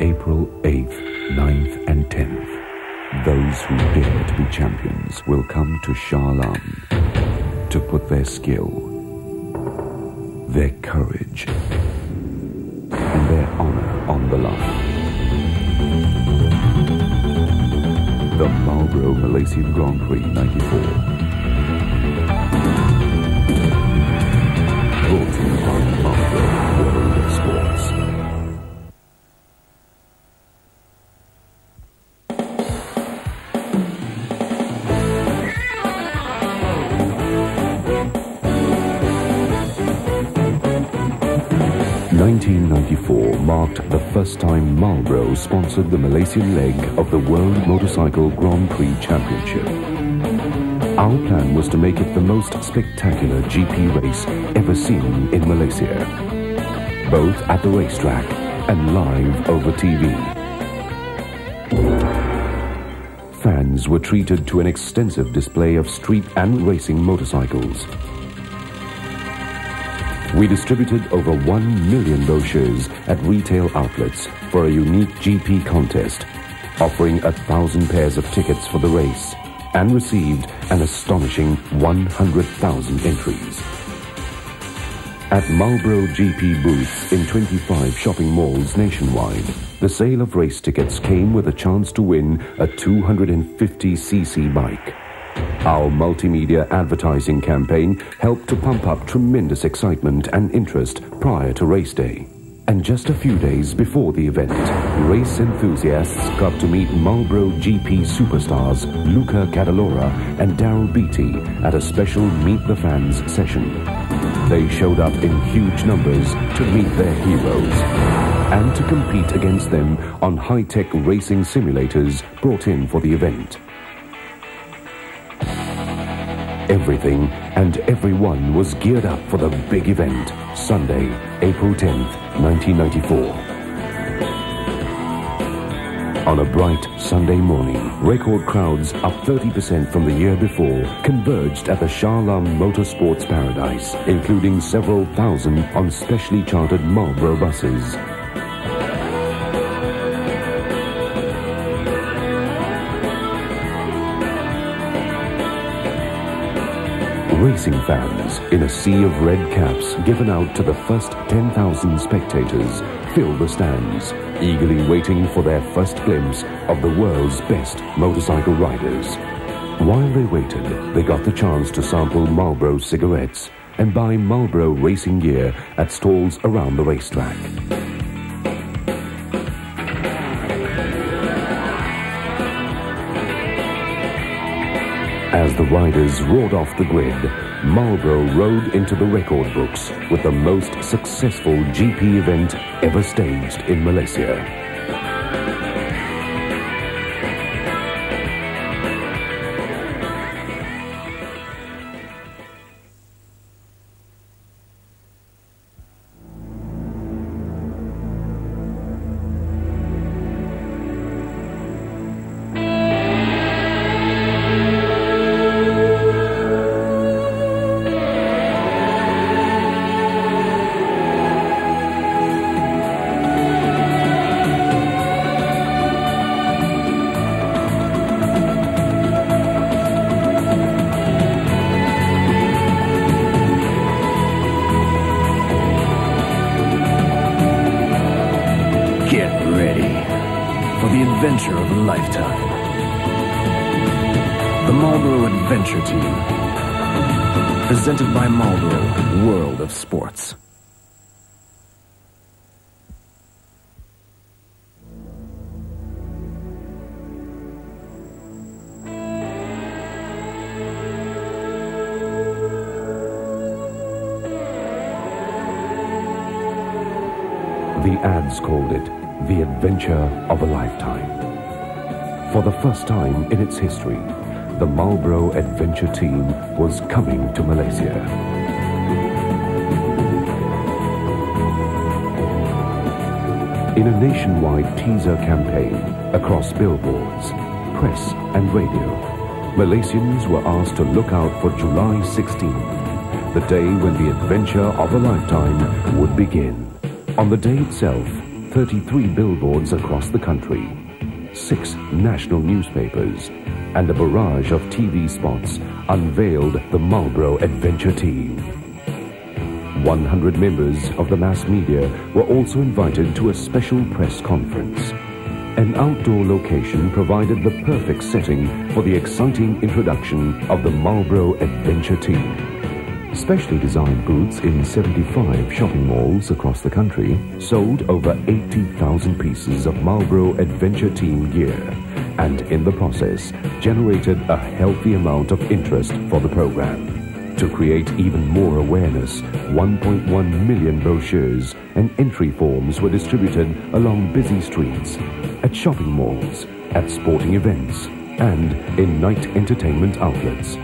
April 8th, 9th and 10th, those who dare to be champions will come to Shah Alam to put their skill, their courage, and their honor on the line. The Marlboro Malaysian Grand Prix 94. Brought to you by Marlboro, World of Sports. 1994 marked the first time Marlboro sponsored the Malaysian leg of the World Motorcycle Grand Prix Championship. Our plan was to make it the most spectacular GP race ever seen in Malaysia, both at the racetrack and live over TV. Fans were treated to an extensive display of street and racing motorcycles. We distributed over 1 million brochures at retail outlets for a unique GP contest, offering 1,000 pairs of tickets for the race, and received an astonishing 100,000 entries. At Marlboro GP booths in 25 shopping malls nationwide, the sale of race tickets came with a chance to win a 250cc bike. Our multimedia advertising campaign helped to pump up tremendous excitement and interest prior to race day. And just a few days before the event, race enthusiasts got to meet Marlboro GP superstars Luca Cadalora and Daryl Beatty at a special Meet the Fans session. They showed up in huge numbers to meet their heroes and to compete against them on high-tech racing simulators brought in for the event. Everything and everyone was geared up for the big event, Sunday, April 10th, 1994. On a bright Sunday morning, record crowds up 30% from the year before converged at the Shah Alam Motorsports Paradise, including several thousand on specially chartered Marlboro buses. Racing fans, in a sea of red caps given out to the first 10,000 spectators, filled the stands, eagerly waiting for their first glimpse of the world's best motorcycle riders. While they waited, they got the chance to sample Marlboro cigarettes and buy Marlboro racing gear at stalls around the racetrack. As the riders roared off the grid, Marlboro rode into the record books with the most successful GP event ever staged in Malaysia. Adventure of a lifetime. The Marlboro Adventure Team. Presented by Marlboro, World of Sports. The ads called it the adventure of a lifetime. For the first time in its history, the Marlboro Adventure Team was coming to Malaysia. In a nationwide teaser campaign across billboards, press and radio, Malaysians were asked to look out for July 16th, the day when the adventure of a lifetime would begin. On the day itself, 33 billboards across the country, 6 national newspapers, and a barrage of TV spots unveiled the Marlboro Adventure Team. 100 members of the mass media were also invited to a special press conference. An outdoor location provided the perfect setting for the exciting introduction of the Marlboro Adventure Team. Specially designed booths in 75 shopping malls across the country sold over 80,000 pieces of Marlboro Adventure Team gear, and in the process generated a healthy amount of interest for the program. To create even more awareness, 1.1 million brochures and entry forms were distributed along busy streets, at shopping malls, at sporting events, and in night entertainment outlets.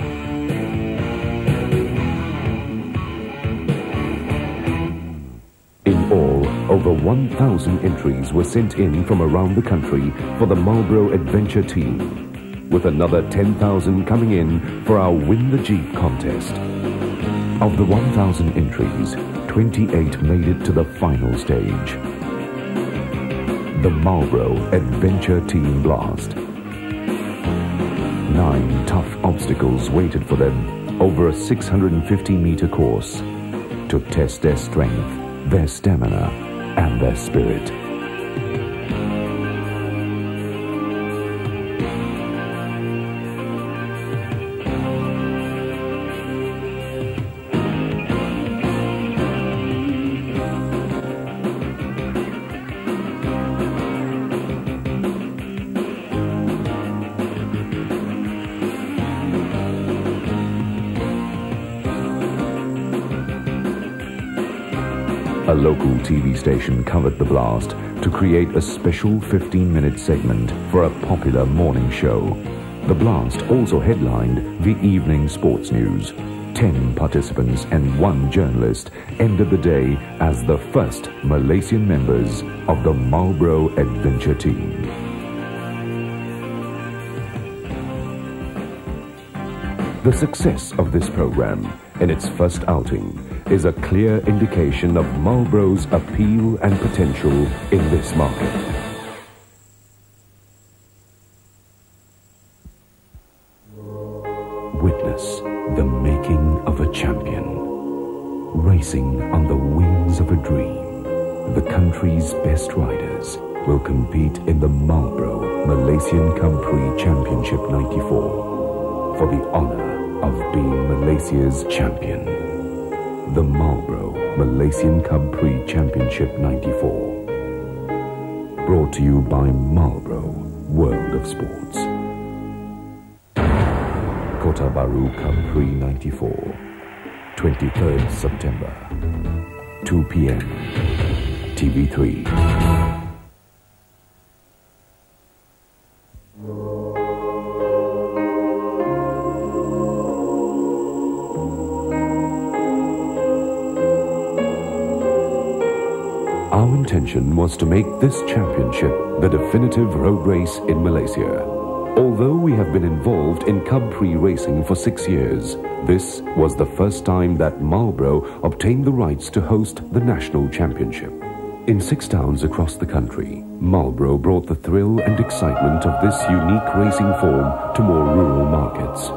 In all, over 1,000 entries were sent in from around the country for the Marlboro Adventure Team, with another 10,000 coming in for our Win the Jeep contest. Of the 1,000 entries, 28 made it to the final stage. The Marlboro Adventure Team Blast. 9 tough obstacles waited for them over a 650-meter course to test their strength, their stamina, and their spirit. A local TV station covered the blast to create a special 15-minute segment for a popular morning show. The blast also headlined the evening sports news. 10 participants and 1 journalist ended the day as the first Malaysian members of the Marlboro Adventure Team. The success of this program in its first outing is a clear indication of Marlboro's appeal and potential in this market. Witness the making of a champion. Racing on the wings of a dream, the country's best riders will compete in the Marlboro Malaysian Prix Championship 94 for the honor of being Malaysia's champion. The Marlboro Malaysian Prix Championship 94. Brought to you by Marlboro, World of Sports. Kota Baru Prix 94, 23rd September, 2 p.m. TV3. Our intention was to make this championship the definitive road race in Malaysia. Although we have been involved in Prix racing for 6 years, this was the first time that Marlboro obtained the rights to host the national championship. In 6 towns across the country, Marlboro brought the thrill and excitement of this unique racing form to more rural markets.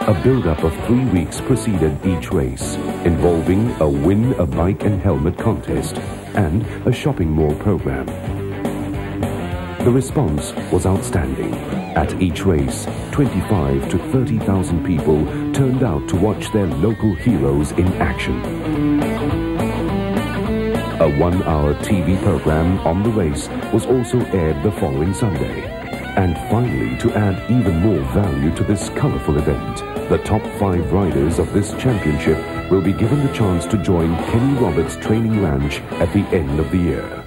A build-up of 3 weeks preceded each race, involving a win a bike and helmet contest and a shopping mall program. The response was outstanding. At each race, 25 to 30,000 people turned out to watch their local heroes in action. A 1-hour TV program on the race was also aired the following Sunday. And finally, to add even more value to this colorful event, the top 5 riders of this championship will be given the chance to join Kenny Roberts' training ranch at the end of the year.